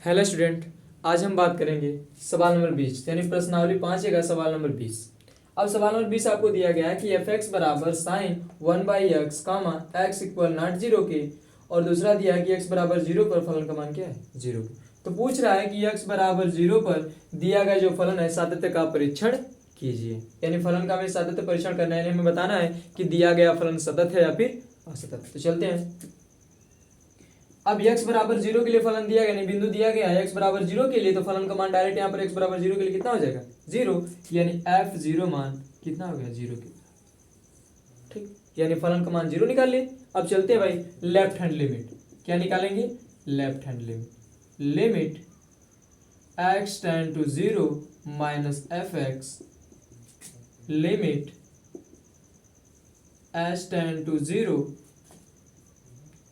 Hello student, आज हम बात करेंगे सवाल नंबर 20 यानी प्रश्नावली 5 का सवाल नंबर 20। अब सवाल नंबर 20 आपको दिया गया है कि एफ एक्स बराबर sine 1/x comma x equal not zero के, और दूसरा दिया है कि x बराबर जीरो पर फलन का मान क्या है, जीरो। तो पूछ रहा है कि x बराबर जीरो पर दिया गया जो फलन है सातत्य का परीक्षण कीजिए। यानी फलन का हमें सातत्य परीक्षण करना है, यानी हमें बताना है कि दिया गया फलन सतत है या फिर असतत। तो चलते हैं। अब x बराबर जीरो के लिए फलन दिया गया, नहीं बिंदु दिया गया है x बराबर जीरो के लिए, तो फलन का मान डायरेक्ट यहाँ पर x बराबर जीरो के लिए कितना हो जाएगा, जीरो। यानी f जीरो मान कितना हो गया, जीरो के। ठीक, यानी फलन का मान जीरो निकाल लिए। अब चलते हैं भाई लेफ्ट हैंड लिमिट। क्या निकालेंगे, left hand limit. Limit x tend to zero minus f x limit h tend to zero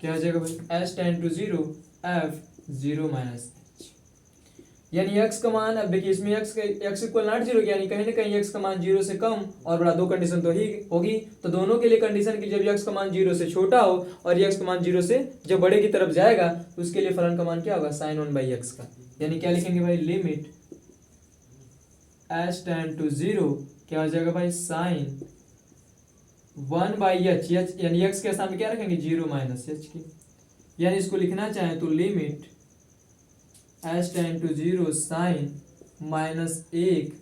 क्या हो जाएगा भाई, h tend to zero f zero minus h। यानी x का मान, अब देखिए इसमें x इक्वल नॉट जीरो, यानी कहीं ना कहीं x का मान जीरो से कम और बड़ा, दो कंडीशन तो ही होगी। तो दोनों के लिए कंडीशन की, जब x का मान जीरो से छोटा हो और x का मान जीरो से जब बड़े की तरफ जाएगा तो उसके लिए फलन का मान क्या होगा, साइन 1/x का। यानी क्या लिखेंगे भाई, limit h tend to zero क्या हो जाएगा भाई, साइन 1/h, यानी x के सामने क्या रखेंगे, जीरो माइनस h की। यानी इसको लिखना चाहें तो limit h tend to zero sine minus एक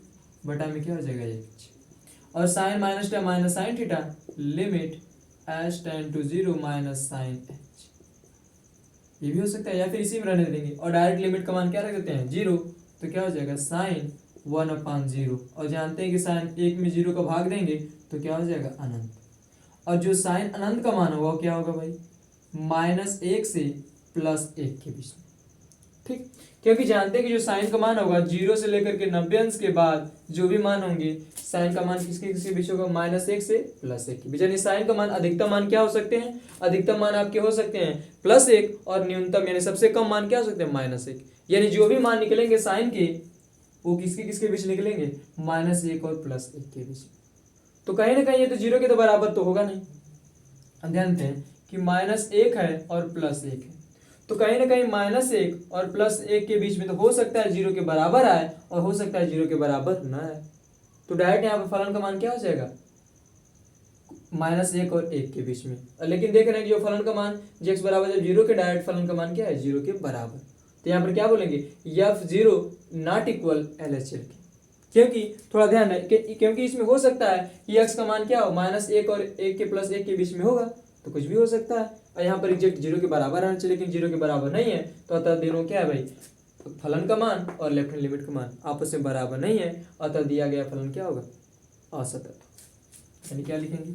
बटा में क्या हो जाएगा, h। और साइन माइनस टा minus sine theta, limit h tend to zero minus sine h। ये भी हो सकता है, या फिर इसी में रहने देंगे और डायरेक्ट लिमिट का मान क्या रख देते हैं, जीरो। तो क्या हो जाएगा, साइन 1/0। और जानते हैं कि साइन एक में जीरो का भाग देंगे तो क्या हो जाएगा, अनंत। और जो साइन अनंत का मान होगा क्या होगा भाई, -1 से +1 के बीच में। ठीक, क्योंकि जानते हैं कि जो साइन का मान होगा जीरो से लेकर के 90 अंश के बाद जो भी मान होंगे, साइन का मान किसके किसके बीच होगा, -1 से +1 के बीच। यानी साइन का मान अधिकतम मान क्या हो सकते हैं, अधिकतम मान आपके हो सकते हैं +1, और न्यूनतम यानी सबसे कम मान क्या हो सकते हैं, -1। यानी जो भी मान निकलेंगे साइन के, वो किसके किसके बीच निकलेंगे, -1 और +1 के बीच। तो कहीं ना कहीं ये तो जीरो के तो बराबर तो होगा नहीं। अब ध्यान दें कि -1 है और +1 है, तो कहीं ना कहीं -1 और +1 के बीच में तो हो सकता है जीरो के बराबर आए और हो सकता है जीरो के बराबर ना आए। तो डायरेक्ट यहाँ पर फलन का मान क्या हो जाएगा, -1 और 1 के बीच में। लेकिन देख रहे हैं कि जो फलन का मान x बराबर जब जीरो के, डायरेक्ट फलन का मान क्या है, जीरो के बराबर। तो यहाँ पर क्या बोलेंगे, f zero not equal LHL के। क्योंकि थोड़ा ध्यान है क्योंकि इसमें हो सकता है कि x का मान क्या हो, -1 और 1 के +1 के बीच में होगा, तो कुछ भी हो सकता है। और यहाँ पर एग्जैक्ट जीरो के बराबर आना चाहिए, लेकिन जीरो के बराबर नहीं है। तो अतः दोनों क्या है भाई, फलन का मान और लेफ्ट हैंड लिमिट का मान आपस में बराबर नहीं है, अतः दिया गया फलन क्या होगा, असतत। यानी क्या लिखेंगे,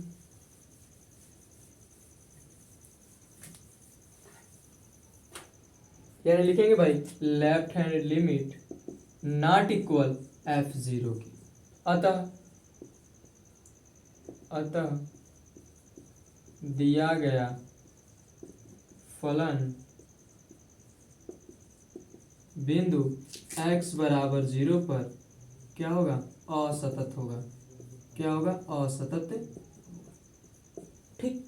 यानी लिखेंगे भाई left hand limit not equal f zero की। अतः दिया गया फलन बिंदु x बराबर जीरो पर क्या होगा, असतत होगा। क्या होगा, असतत। ठीक,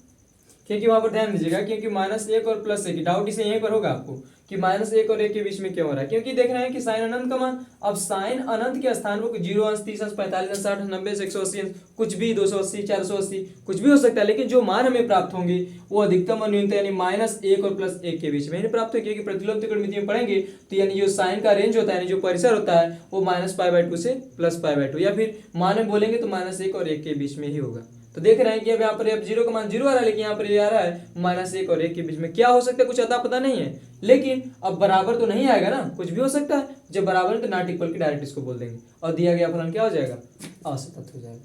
क्योंकि वहां पर ध्यान दीजिएगा, क्योंकि -1 और +1 डाउट इसे यहीं पर होगा आपको कि -1 और 1 के बीच में क्या हो रहा है। क्योंकि देख रहे हैं कि साइन अनंत का मान, अब साइन अनंत के स्थान पर 0 अंश, 30 अंश, 45 अंश, 60 90 से 180 अंश, कुछ भी 280 480 कुछ भी हो सकता है। लेकिन जो मान हमें प्राप्त होंगे वो अधिकतम और न्यूनतम यानी -1 और +1 के बीच में प्राप्त होगी। प्रतिलोम त्रिकोणमिति में पढ़ेंगे तो यानी जो साइन का रेंज होता है, यानी जो परिसर होता है, वो -π/2 से +π/2, या फिर मान में बोलेंगे तो -1 और 1 के बीच में ही होगा। तो देख रहे हैं कि अब यहाँ पर अब जीरो का मान जीरो आ रहा है, लेकिन यहाँ पर ये आ रहा है -1 और 1 के बीच में। क्या हो सकता है, कुछ अता पता नहीं है, लेकिन अब बराबर तो नहीं आएगा ना, कुछ भी हो सकता है। जब बराबर है तो नॉट इक्वल की डायरेक्ट इसको बोल देंगे और दिया गया फलन क्या हो जाएगा, असतत हो जाएगा।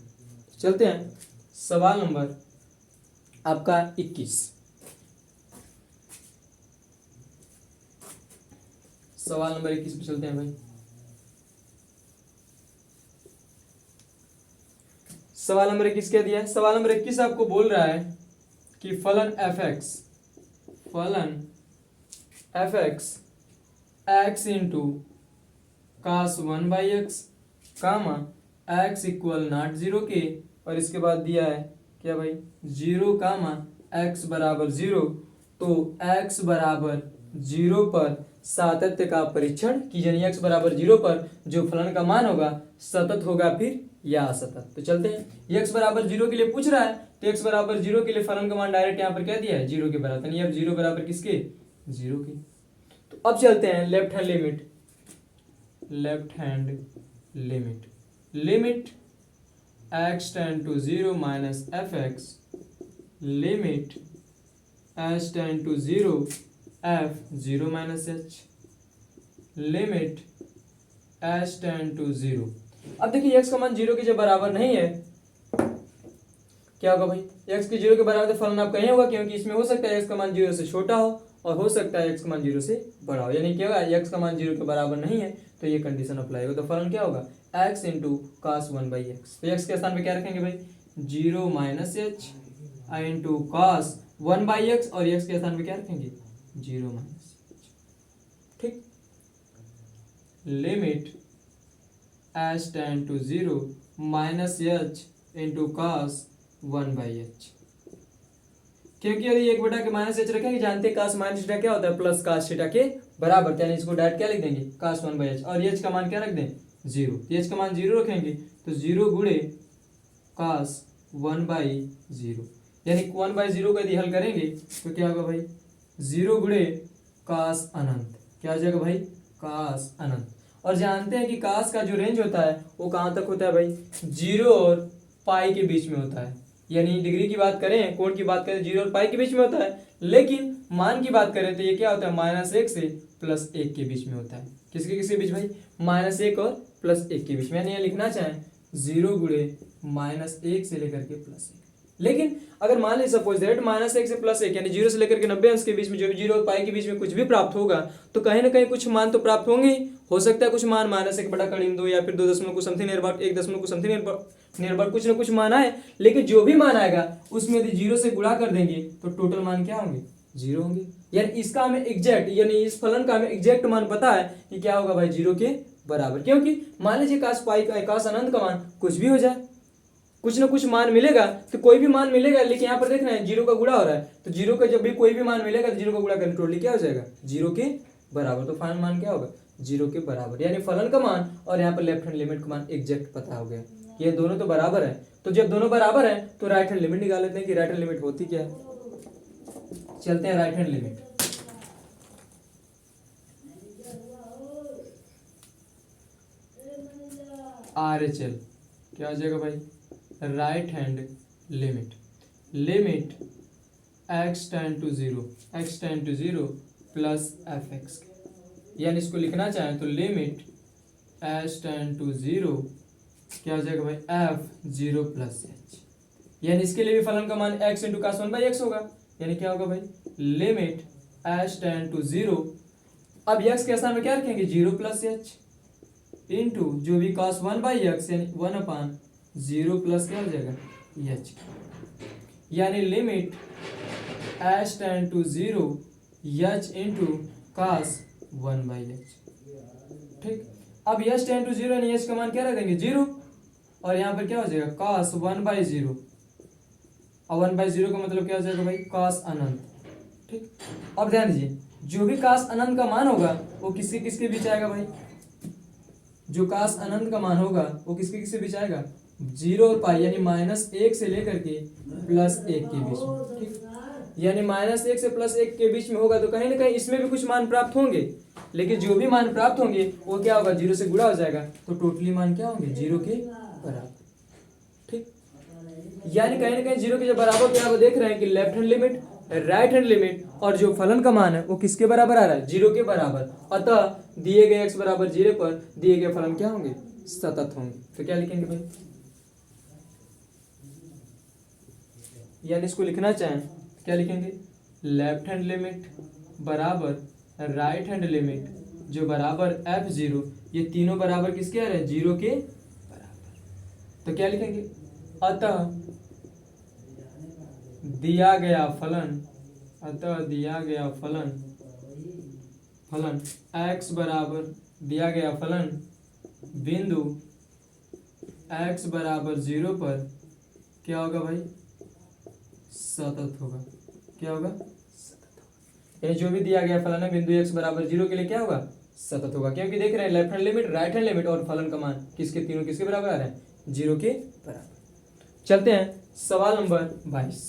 चलते हैं सवाल नंबर आपका 21। सवाल नंबर 21 पे चलते हैं भाई। सवाल नंबर 21 क्या दिया है, सवाल नंबर 21 आपको बोल रहा है कि फलन f x x into cos 1/x comma x equal not zero के, और इसके बाद दिया है क्या भाई, जीरो कामा x बराबर जीरो। तो x बराबर 0 पर सातत्य का परीक्षण कीजिए। x बराबर 0 पर जो फलन का मान होगा सतत होगा फिर या असतत। तो चलते हैं, x बराबर 0 के लिए पूछ रहा है तो x बराबर 0 के लिए फलन का मान डायरेक्ट यहाँ पर क्या दिया है 0 के बराबर, यानी अब 0 बराबर किसके 0 के। तो अब चलते हैं left hand limit, left hand limit, limit x tend to 0 minus fx, limit h tend to 0 f 0 minus h, limit h tend to 0। अब देखिए x का मान 0 के जब बराबर नहीं है क्या होगा भाई, x के 0 के बराबर तो फलन आपका नहीं होगा, क्योंकि इसमें हो सकता है x का मान 0 से छोटा हो और हो सकता है x का मान 0 से बड़ा हो, यानी क्या होगा x का मान 0 के बराबर नहीं है तो ये कंडीशन अप्लाई होगा। तो फलन क्या होगा x इंटू cos 1/x। तो x के स्थान पे क्या रखेंगे भाई 0 minus h into cos 1/x और x के स्थान पे क्या रखेंगे 0 माइनस h। ठीक, limit h tend to 0 minus h into cos 1/h, क्योंकि यदि 1 के माइनस h रखेंगे जानते हैं cos माइनस थीटा क्या होता है प्लस cos थीटा के बराबर, यानी इसको डायरेक्ट क्या लिख देंगे cos 1/h और h का मान क्या रख दें 0, h का मान 0 रखेंगे तो 0 गुणे cos 1/0, यानी 1/0 का यदि हल करेंगे तो क्या होगा भाई 0 गुणे cos अनंत, क्या हो जाएगा भाई cos अनंत। और जानते हैं कि cos का जो रेंज होता है वो कहाँ तक होता है भाई 0 और पाई के बीच में होता है, यानी डिग्री की बात करें कोण की बात करें 0 और पाई के बीच में होता है, लेकिन मान की बात करें तो ये क्या होता है -1 से +1 के बीच में होता है। किसके किसके बीच भाई -1 और +1 के बीच में, यानी यहाँ लिखना चाहें 0 गुणे -1 से लेकर के +1। लेकिन अगर मान लीजिए सपोज दैट -1 से +1 यानी 0 से लेकर के 90 अंश के बीच में जो भी 0 और पाई के बीच में कुछ भी प्राप्त होगा तो कहीं ना कहीं कुछ मान तो प्राप्त होंगे ही। हो सकता है कुछ मान -1 बटा करीब 2 या फिर 2 दशमलव कुछ समथिंग नियर अबाउट 1 दशमलव कुछ समथिंग नियर अबाउट कुछ ना कुछ मान आए, लेकिन जो भी मान आएगा उसमें यदि 0 से गुणा कर देंगे तो टोटल मान क्या होंगे 0 होंगे। यानी इसका हमें एग्जैक्ट यानी इस फलन का हमें एग्जैक्ट मान पता है कि क्या होगा भाई 0 के बराबर, क्योंकि मान लीजिए cos पाई का cos अनंत का मान कुछ भी हो जाए कुछ ना कुछ मान मिलेगा, तो कोई भी मान मिलेगा, लेकिन यहाँ पर देखना है 0 का गुणा हो रहा है तो 0 का जब भी कोई भी मान मिलेगा तो 0 का गुणा करने टोटली क्या हो जाएगा 0 के बराबर। तो फाइनल मान क्या होगा 0 के बराबर, यानी फलन का मान और यहाँ पर लेफ्ट हैंड लिमिट का मान एग्जैक्ट पता हो गया, ये दोनों तो बराबर है। तो जब दोनों बराबर है तो राइट हैंड लिमिट निकाल लेते हैं कि राइट हैंड लिमिट होती क्या है। चलते हैं राइट हैंड लिमिट, RHL क्या हो जाएगा भाई right hand limit, limit x tend to 0 plus fx, यानी इसको लिखना चाहें तो लिमिट h टेंड टू 0 क्या हो जाएगा भाई f 0 प्लस h, यानी इसके लिए भी फलन का मान x इंटू cos 1/x होगा, यानी क्या होगा भाई लिमिट h टेंड टू 0, अब x के स्थान में क्या रखेंगे 0 प्लस h इंटू जो भी cos 1/x यानी 1/0 प्लस क्या हो जाएगा h, यानी limit h tend to 0 h into cos 1/h। ठीक, अब h टेंड टू 0 यानी h का मान क्या रख देंगे 0 और यहाँ पर क्या हो जाएगा cos 1/0 और 1/0 का मतलब क्या हो जाएगा भाई cos अनंत। ठीक, अब ध्यान दीजिए जो भी cos अनंत का मान होगा वो किसके किसके बीच आएगा भाई, जो cos अनंत का मान होगा वो किसके किसके बीच आएगा 0 और पाई, यानी -1 से लेकर के +1 के बीच में। ठीक, यानी -1 से +1 के बीच में होगा तो कहीं ना कहीं इसमें भी कुछ मान प्राप्त होंगे, लेकिन जो भी मान प्राप्त होंगे वो क्या होगा 0 से गुणा हो जाएगा तो टोटली मान क्या होंगे 0 के बराबर। ठीक, यानी कहीं ना कहीं 0 के जब बराबर क्या देख रहे हैं कि left hand limit right hand limit और जो फलन का मान है वो किसके बराबर आ रहा है 0 के बराबर, अतः दिए गए x बराबर 0 पर दिए गए फलन क्या होंगे सतत होंगे। तो क्या लिखेंगे भाई, यानी इसको लिखना चाहें क्या लिखेंगे लेफ्ट हैंड लिमिट बराबर राइट हैंड लिमिट जो बराबर f0, ये तीनों बराबर किसके आ रहे हैं 0 के बराबर। तो क्या लिखेंगे अतः दिया गया फलन x बराबर दिया गया फलन बिंदु x बराबर 0 पर क्या होगा भाई सतत होगा, क्या होगा सतत होगा। यानी जो भी दिया गया फलन है बिंदु x बराबर 0 के लिए क्या होगा, सतत होगा, क्योंकि देख रहे हैं left hand limit, right hand limit और फलन का मान किसके, तीनों किसके बराबर आ रहे हैं, 0 के बराबर। चलते हैं सवाल नंबर 22।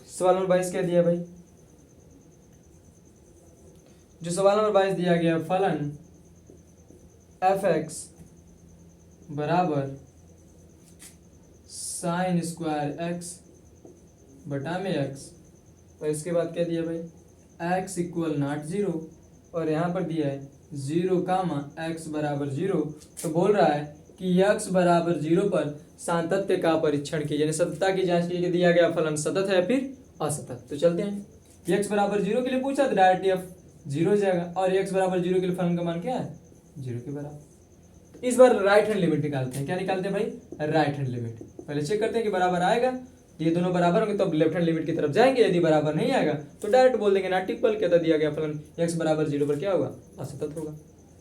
सवाल नंबर 22 क्या दिया भाई, जो सवाल नंबर 22 दिया गया फलन f(x) बराबर साइन स्क्वायर x बटा में x, और इसके बाद क्या दिया भाई, x इक्वल नॉट 0, और यहाँ पर दिया है 0 कामा x बराबर 0। तो बोल रहा है कि x बराबर 0 पर सातत्य का परीक्षण कीजिए, यानी सततता की जांच कीजिए, दिया गया फलन सतत है फिर असतत। तो चलते हैं, x बराबर 0 के लिए पूछा तो डायरेक्टली f 0 हो जाएगा, और x बराबर 0 के लिए फलन का मान क्या है, 0 के बराबर। इस बार राइट हैंड लिमिट निकालते हैं, क्या निकालते हैं भाई, राइट हैंड लिमिट। पहले चेक करते हैं कि बराबर आएगा, ये दोनों बराबर होंगे तब लेफ्ट हैंड लिमिट की तरफ जाएंगे, यदि बराबर नहीं आएगा तो डायरेक्ट बोल देंगे नॉट इक्वल, क्या था दिया गया फलन x बराबर 0 पर क्या होगा, असतत होगा।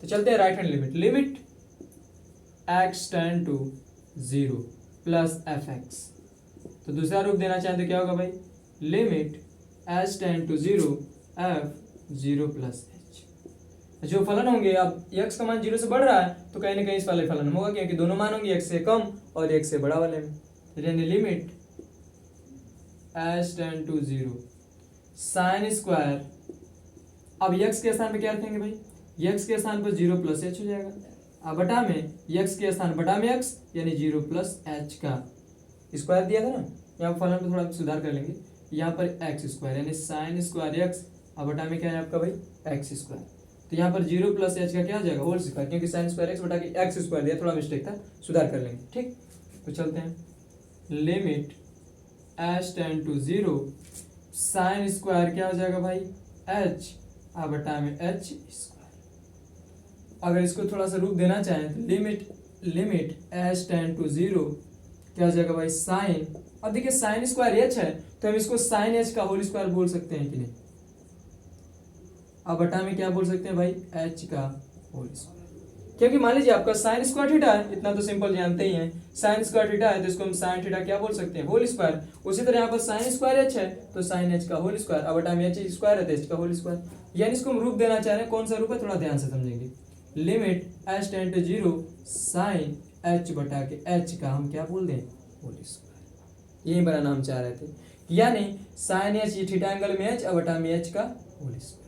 तो चलते हैं right hand limit, limit x tend to 0 plus fx। तो दूसरा रूप देना चाहें तो क्या होगा भाई, limit h tend to 0 f 0 plus h। जो फलन होंगे, अब x का मान 0 से बढ़ रहा है तो कहीं ना कहीं इस वाले फलन में होगा, क्योंकि दोनों मान होंगे x से कम और x से बड़ा वाले में, यानी limit h tend to 0 sine square, अब x के स्थान पे क्या रखेंगे भाई, x के स्थान पर 0 प्लस h हो जाएगा, अब बटा में x के स्थान बटा में x यानी 0 प्लस h का स्क्वायर दिया था ना, यहाँ फलन में थोड़ा सुधार कर लेंगे, यहाँ पर x स्क्वायर यानी साइन स्क्वायर x, अब बटा में क्या है आपका भाई x स्क्वायर। तो यहाँ पर 0 प्लस h का क्या हो जाएगा, होल स्क्वायर, क्योंकि साइन स्क्वायर x बटा के x स्क्वायर दिया, थोड़ा मिस्टेक था, सुधार कर लेंगे, ठीक। तो चलते हैं, limit h tend to 0 sine square क्या हो जाएगा भाई h, अब बटा में h स्क्वायर। अगर इसको थोड़ा सा रूप देना चाहें तो लिमिट h टेंड टू 0 क्या हो जाएगा भाई साइन, अब देखिए साइन स्क्वायर h है तो हम इसको साइन h का होल स्क्वायर बोल सकते हैं कि नहीं, अब बटा में क्या बोल सकते हैं भाई h का होल स्क्वायर, क्योंकि मान लीजिए आपका साइन स्क्वायर थीटा है, इतना तो सिंपल जानते ही हैं, साइन स्क्वायर थीटा है तो इसको हम साइन थीटा क्या बोल सकते हैं, होल स्क्वायर। उसी तरह यहाँ पर साइन स्क्वायर h है तो साइन h का होल स्क्वायर, अब बटा में h स्क्वायर है तो h का होल स्क्वायर, यानी इसको हम रूप देना चाह रहे हैं, कौन सा रूप है थोड़ा ध्यान से समझेंगे, limit h tend to 0 sine h बटा के h का हम क्या बोल दें, होल स्क्वायर, यही बड़ा नाम चाह रहे थे, यानी साइन h ये थीटा एंगल में h, अब बटा में h का होल स्क्वायर।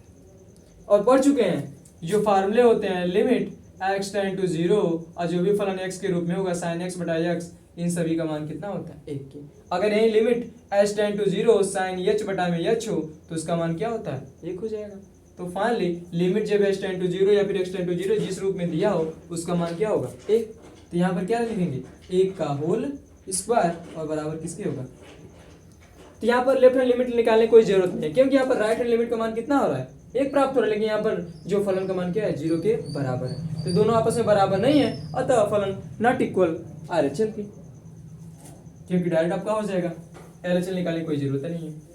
और पढ़ चुके हैं जो फार्मूले होते हैं, लिमिट x टेंड टू 0 और जो भी फलन x के रूप में होगा साइन x बटा x, इन सभी का मान कितना होता है, 1 के। अगर यही limit h tend to 0 sine h बटा में h हो तो उसका मान क्या होता है, 1 हो जाएगा। तो फाइनली लिमिट जब h टेंड टू 0 या फिर x टेंड टू 0 जिस रूप में दिया हो उसका मान क्या होगा, 1। तो यहाँ पर क्या लिखेंगे, 1 का होल स्क्वायर और बराबर किसके होगा। तो यहाँ पर लेफ्ट हैंड लिमिट निकालने की कोई जरूरत नहीं है, क्योंकि यहाँ पर राइट हैंड लिमिट का मान कितना हो रहा है, 1 प्राप्त हो रहा है, लेकिन यहाँ पर जो फलन का मान क्या है, 0 के बराबर है। तो दोनों आपस में बराबर नहीं है, अतः फलन नॉट इक्वल RHL की, क्योंकि डायरेक्ट आपका हो जाएगा, LHL निकालने की कोई जरूरत नहीं है।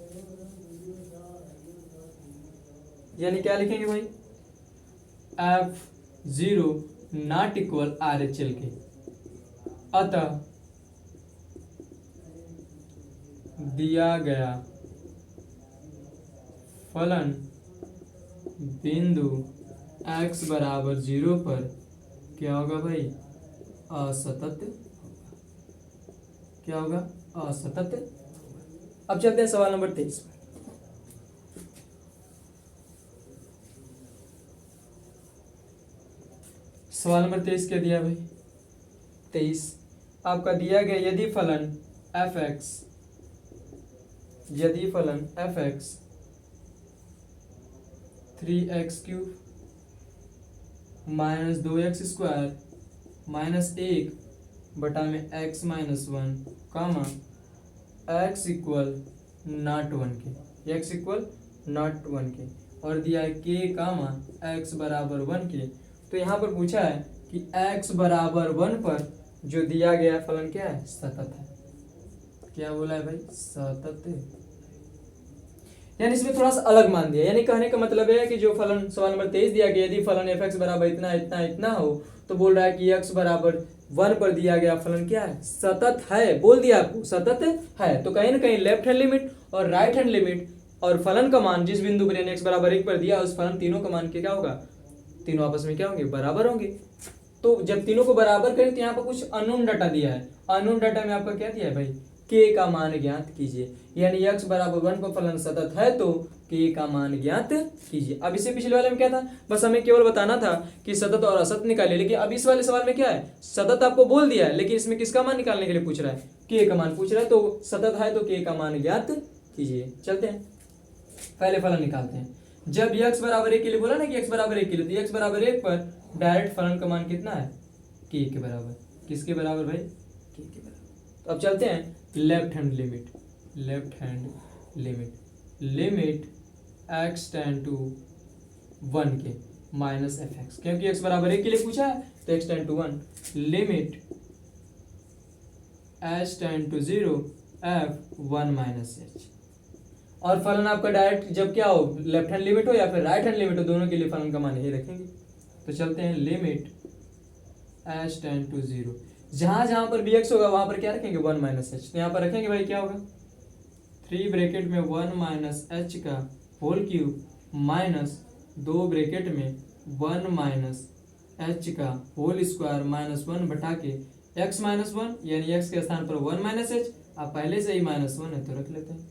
यानी क्या लिखेंगे भाई, F0 नॉट इक्वल RHL के, अतः दिया गया फलन बिंदु x बराबर 0 पर क्या होगा भाई, असतत, क्या होगा, असतत। अब चलते हैं सवाल नंबर 23 पर। सवाल नंबर 23 क्या दिया भाई, 23 आपका दिया गया, यदि फलन f(x) यदि फलन f(x) 3x³ minus 2x square minus 1 बटा में x minus 1 comma x equal not 1 के, x इक्वल नॉट 1 के, और दिया है k कामा x बराबर 1 के। तो यहाँ पर पूछा है कि x बराबर 1 पर जो दिया गया फलन क्या है, सतत है। क्या बोला है भाई, सतत है, यानी इसमें थोड़ा सा अलग मान दिया, यानी कहने का मतलब है कि जो फलन सवाल नंबर 23 दिया गया, यदि फलन f(x) बराबर इतना इतना इतना हो तो बोल रहा है कि x बराबर 1 पर दिया गया फलन क्या है, सतत है, बोल दिया आपको सतत है। तो कहीं ना कहीं लेफ्ट हैंड लिमिट और राइट हैंड लिमिट और फलन का मान जिस बिंदु पर यानी x बराबर 1 पर दिया उस फलन तीनों का मान क्या होगा, तीनों आपस में क्या होंगे, बराबर होंगे। तो जब तीनों को बराबर करें तो यहाँ पर कुछ अननोन डाटा दिया है, अननोन डाटा में आपका क्या दिया है भाई, k का मान ज्ञात कीजिए, यानी x बराबर 1 पर फलन सतत है तो k का मान ज्ञात कीजिए। अब इससे पिछले वाले में क्या था, बस हमें केवल बताना था कि सतत और असतत निकालिए, लेकिन अब इस वाले सवाल में क्या है, सतत आपको बोल दिया है लेकिन इसमें किसका मान निकालने के लिए पूछ रहा है, k का मान पूछ रहा है। तो सतत है तो k का मान ज्ञात कीजिए। चलते हैं पहले फलन निकालते हैं। जब x बराबर 1 के लिए बोला ना कि x बराबर 1 के लिए, तो x बराबर 1 पर डायरेक्ट फलन का मान कितना है, k के बराबर, किसके बराबर भाई, k के बराबर। तो अब चलते हैं left hand limit, left hand limit, limit x tend to 1 के माइनस एफ एक्स, क्योंकि x बराबर 1 के लिए पूछा है तो x tend to 1, limit h tend to 0 f 1 minus h। और फलन आपका डायरेक्ट जब क्या हो, लेफ्ट हैंड लिमिट हो या फिर राइट हैंड लिमिट हो, दोनों के लिए फलन का मान यही रखेंगे। तो चलते हैं लिमिट h टेंड टू 0, जहां जहां पर bx होगा वहां पर क्या रखेंगे, 1 माइनस एच। तो यहाँ पर रखेंगे भाई क्या होगा, 3 ब्रैकेट में 1 माइनस एच का होल क्यूब माइनस 2 ब्रैकेट में 1 माइनस एच का होल स्क्वायर माइनस 1 बटा के x माइनस 1, यानी x के स्थान पर 1 माइनस एच, आप पहले से ही माइनस 1 है तो रख लेते हैं,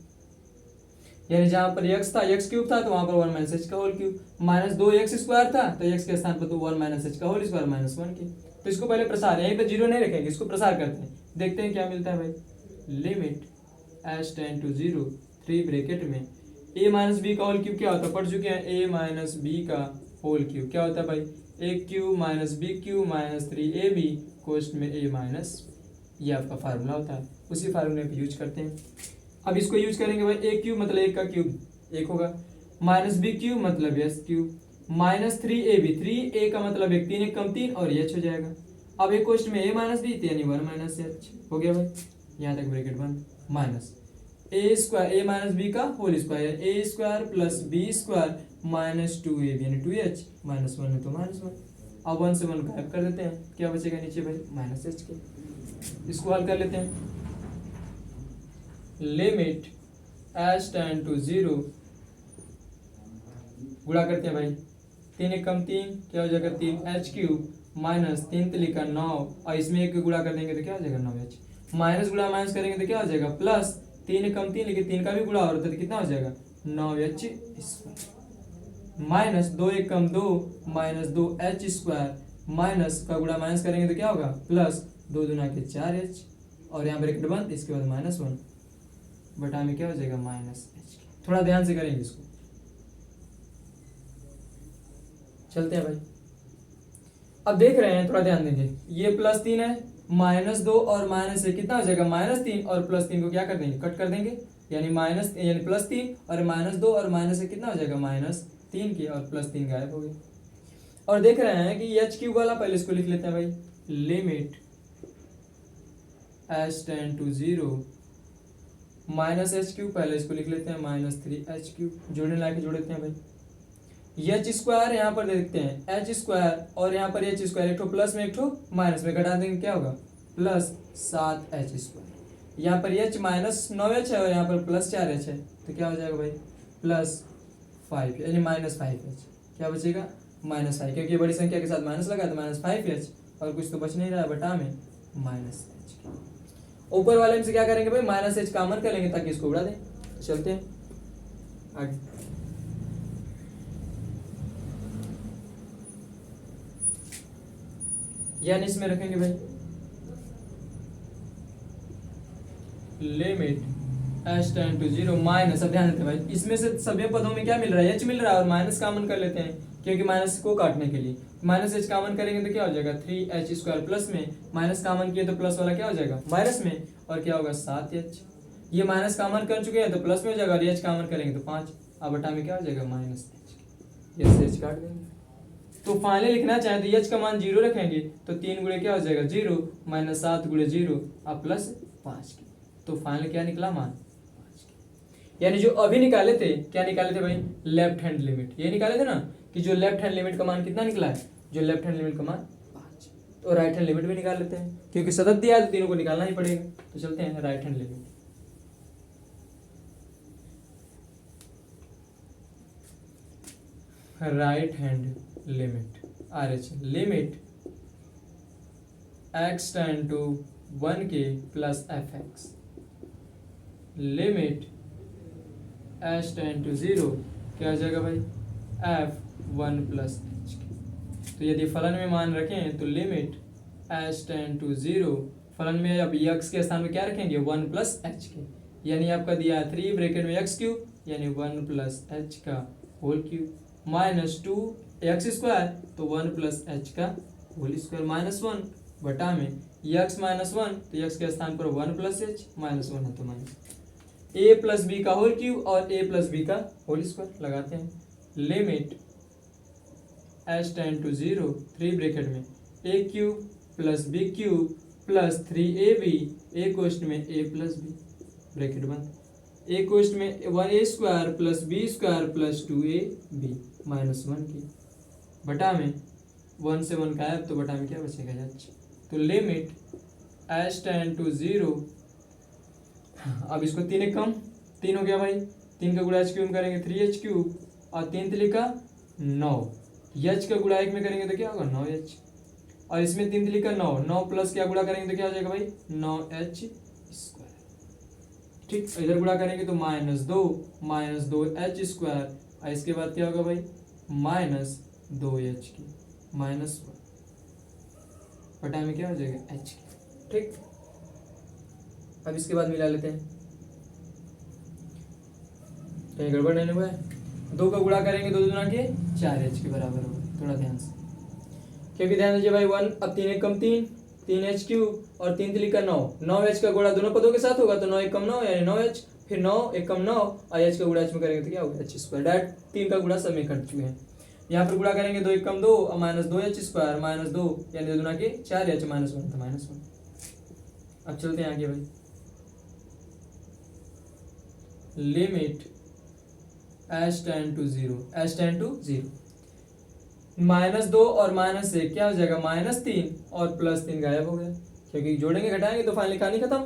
यानी जहां पर x था, x क्यूब था तो वहां पर 1 माइनस एच का whole cube, minus 2x square था तो x के स्थान पर तो 1 माइनस एच का होल स्क्वायर माइनस 1 के। तो इसको पहले प्रसार, यहीं पे 0 नहीं रखेंगे, इसको प्रसार करते हैं, देखते हैं क्या मिलता है भाई। Limit h tend to 0, 3 bracket में a माइनस बी का होल क्यूब क्या होता है, पढ़ चुके हैं, a माइनस बी का होल क्यूब क्या होता है भाई, a cube minus b cube minus 3ab कोष्ट में a माइनस, ये आपका फार्मूला होता है, उसी फार्मूले पे यूज करते हैं। अब इसको यूज करेंगे भाई, a क्यूब मतलब 1 का क्यूब 1 होगा, माइनस बी क्यूब मतलब s cube, minus 3ab, 3a का मतलब 1, 3 1 कम 3 और h हो जाएगा। अब एक क्वेश्चन में a माइनस बी यानी 1 माइनस h हो गया भाई, यहाँ तक ब्रैकेट बंद, minus a square, a minus B का whole square, a square plus b square minus 2ab यानी 2h, माइनस 1 है तो माइनस 1। अब 1 से 1 गायब कर देते हैं, क्या बचेगा नीचे भाई, माइनस h के। इसको हल कर लेते हैं, लिमिट h टेंड टू 0, गुणा करते हैं भाई, 3 1 कम 3 क्या हो जाएगा, 3h क्यूब माइनस 3 लिखा 9, और इसमें एक गुणा कर देंगे तो क्या हो जाएगा 9h, माइनस गुणा माइनस करेंगे तो क्या हो जाएगा प्लस, 3 कम 3 लेकिन 3 का भी गुणा हो रहा था तो कितना हो जाएगा 9h स्क्वायर, माइनस 2 1 कम 2 माइनस 2h स्क्वायर, माइनस का गुणा माइनस करेंगे तो क्या होगा प्लस 2 दूना के 4h, और यहाँ ब्रैकेट बंद, इसके बाद माइनस 1 बटा में क्या हो जाएगा माइनस h। थोड़ा ध्यान से करेंगे इसको, चलते हैं भाई। अब देख रहे हैं, थोड़ा ध्यान देंगे, ये प्लस 3 है, माइनस 2 और माइनस 1 कितना हो जाएगा माइनस 3, और प्लस 3 को क्या कर देंगे, कट कर देंगे, यानी माइनस यानी प्लस 3 और माइनस 2 और माइनस 1 कितना हो जाएगा माइनस 3 की, और प्लस 3 गायब हो गई। और देख रहे हैं कि एच क्यूब वाला पहले इसको लिख लेते हैं भाई, limit h tend to 0 minus h cube, पहले इसको लिख लेते हैं माइनस 3h क्यूब, जोड़ने लाके जोड़ देते हैं भाई, एच स्क्वायर यहाँ पर देखते हैं एच स्क्वायर और यहाँ पर एच स्क्वायर, एक ठो प्लस में एक ठो माइनस में, घटा देंगे क्या होगा प्लस 7h स्क्वायर, यहाँ पर एच माइनस 9h है और यहाँ पर प्लस 4h है तो क्या हो जाएगा भाई प्लस 5 यानी माइनस 5h, क्या बचेगा माइनस 5, क्योंकि बड़ी संख्या के साथ माइनस लगा तो माइनस 5h, और कुछ तो बच नहीं रहा है बटा में माइनस h। ऊपर वाले में से क्या करेंगे भाई, माइनस h कॉमन कर लेंगे ताकि इसको उड़ा दें। चलते हैं आगे, यानी इसमें रखेंगे भाई limit h tend to 0 minus, अब ध्यान देते भाई, इसमें से सभी पदों में क्या मिल रहा है h मिल रहा है, और माइनस कॉमन कर लेते हैं क्योंकि माइनस को काटने के लिए माइनस h कॉमन करेंगे तो क्या हो जाएगा 3h स्क्वायर, प्लस में माइनस कॉमन किए तो प्लस वाला क्या हो जाएगा माइनस में, और क्या होगा 7h, ये माइनस कॉमन कर चुके हैं तो प्लस में हो जाएगा, और h कॉमन करेंगे तो 5, अब बटा में क्या हो जाएगा माइनस h, ये h काट देंगे। तो फाइनली लिखना चाहें तो h का मान 0 रखेंगे तो 3 गुणे क्या हो जाएगा 0 माइनस 7 गुणे 0 अब प्लस 5 की, तो फाइनली क्या निकला मान 5 की। यानी जो अभी निकाले थे, क्या निकाले थे भाई लेफ्ट हैंड लिमिट, ये निकाले थे ना कि जो लेफ्ट हैंड लिमिट का मान कितना निकला है, जो लेफ्ट हैंड लिमिट का मान 5। तो राइट हैंड लिमिट भी निकाल लेते हैं, क्योंकि सतत दिया है तो तीनों को निकालना ही पड़ेगा। तो चलते हैं right hand limit. Right hand limit RH limit x tend to 1k plus fx limit h tend to 0 क्या हो जाएगा भाई f1 प्लस h। तो यदि फलन में मान रखें तो लिमिट h टेंड टू 0, फलन में अब x के स्थान में क्या रखेंगे 1 प्लस h के, यानी आपका दिया 3 ब्रैकेट में x क्यूब यानी 1 प्लस h का whole cube minus 2 x square तो 1 प्लस h का होल स्क्वायर माइनस 1 बटा में x माइनस 1 तो x के स्थान पर 1 प्लस h माइनस 1 है तो माइनस a प्लस बी का होल क्यूब और a प्लस बी का होल स्क्वायर लगाते हैं। Limit h tend to 0 3 bracket में a cube plus b cube plus 3ab a कोष्ट में a प्लस b ब्रैकेट बंद, a कोष्ट में 1a square plus b square plus 2ab minus 1 की बटा में 1 से 1 गायब तो बटा में क्या बचेगा h। तो लिमिट h टेंड टू 0, अब इसको 3 एक कम 3 हो गया भाई, 3 का गुणा h क्यूब करेंगे 3h क्यूब और 3 3 का 9, h का गुणा 1 में करेंगे तो क्या होगा 9h और इसमें 3 3 का 9, 9 प्लस क्या गुणा करेंगे तो क्या हो जाएगा भाई 9h स्क्वायर। ठीक, इधर गुणा करेंगे तो माइनस 2h स्क्वायर और इसके बाद क्या होगा भाई माइनस 2h की माइनस 1 बटा में क्या हो जाएगा h की। ठीक, अब इसके बाद मिला लेते हैं, कहीं गड़बड़ नहीं हुआ है। 2 का गुणा करेंगे 2 दूना के 4h के बराबर होगा, थोड़ा ध्यान से, क्योंकि ध्यान दीजिए भाई 1 अब 3 एक कम 3h क्यूब और 3 3 का 9, 9h का गुणा दोनों पदों के साथ होगा तो 9 एक कम 9 यानी 9h, फिर 9 एक कम 9 और h का गुणा h में करेंगे तो क्या होगा h स्क्वायर। डायरेक्ट 3 का गुणा सब में कर चुके हैं। यहाँ पर गुणा करेंगे 2 एक कम 2 और माइनस 2h स्क्वायर माइनस 2 यानी 2 दूना के 4h माइनस 1 तो माइनस 1। अब चलते हैं आगे भाई, limit h tend to 0 minus 2 और माइनस 1 क्या हो जाएगा माइनस 3 और प्लस 3 गायब हो गया, क्योंकि जोड़ेंगे घटाएंगे तो फाइनली कहानी खत्म।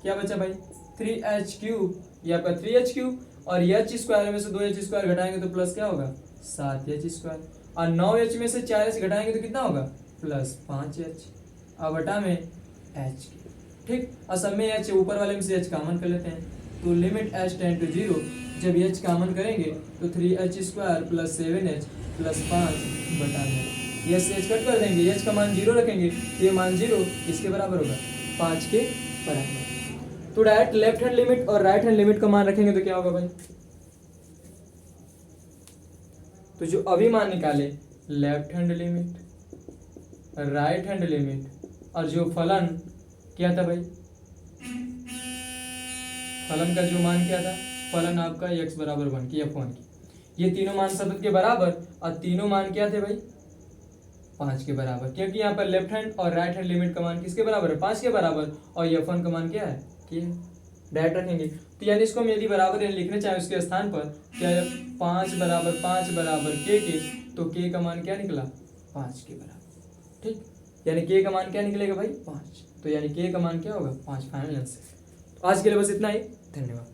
क्या बचा भाई 3h क्यूब, ये आपका 3h क्यूब और h स्क्वायर में से 2h स्क्वायर घटाएंगे तो प्लस क्या होगा 7h स्क्वायर और 9h में से 4h घटाएंगे तो कितना होगा प्लस 5h और बटा में h। ठीक, और सब में h ऊपर वाले में से h कॉमन कर लेते हैं तो लिमिट h टेंड टू 0, जब h कॉमन करेंगे तो 3h square plus 7h plus 5 बटा में ये से h कट कर देंगे, h का मान 0 रखेंगे तो ये मान 0 इसके बराबर होगा 5 के बराबर। तो डायरेक्ट लेफ्ट हैंड लिमिट और राइट हैंड लिमिट का मान रखेंगे तो क्या होगा भाई, तो जो अभी मान निकाले left hand limit right hand limit और जो फलन क्या था भाई, फलन का जो मान क्या था, फलन आपका x बराबर 1 की f1 की, ये तीनों मान सतत के बराबर और तीनों मान क्या थे भाई 5 के बराबर, क्योंकि यहाँ पर लेफ्ट हैंड और राइट हैंड लिमिट का मान किसके बराबर है 5 के बराबर और f1 का मान क्या है कि डायरेक्ट रखेंगे। तो यानी इसको हम यदि बराबर लिखने चाहें उसके स्थान पर क्या 5 बराबर k के, तो k का मान क्या निकला 5 के बराबर। ठीक, यानी k का मान क्या निकलेगा भाई 5, तो यानी k का मान क्या होगा 5 फाइनल आंसर। आज के लिए बस इतना ही, धन्यवाद।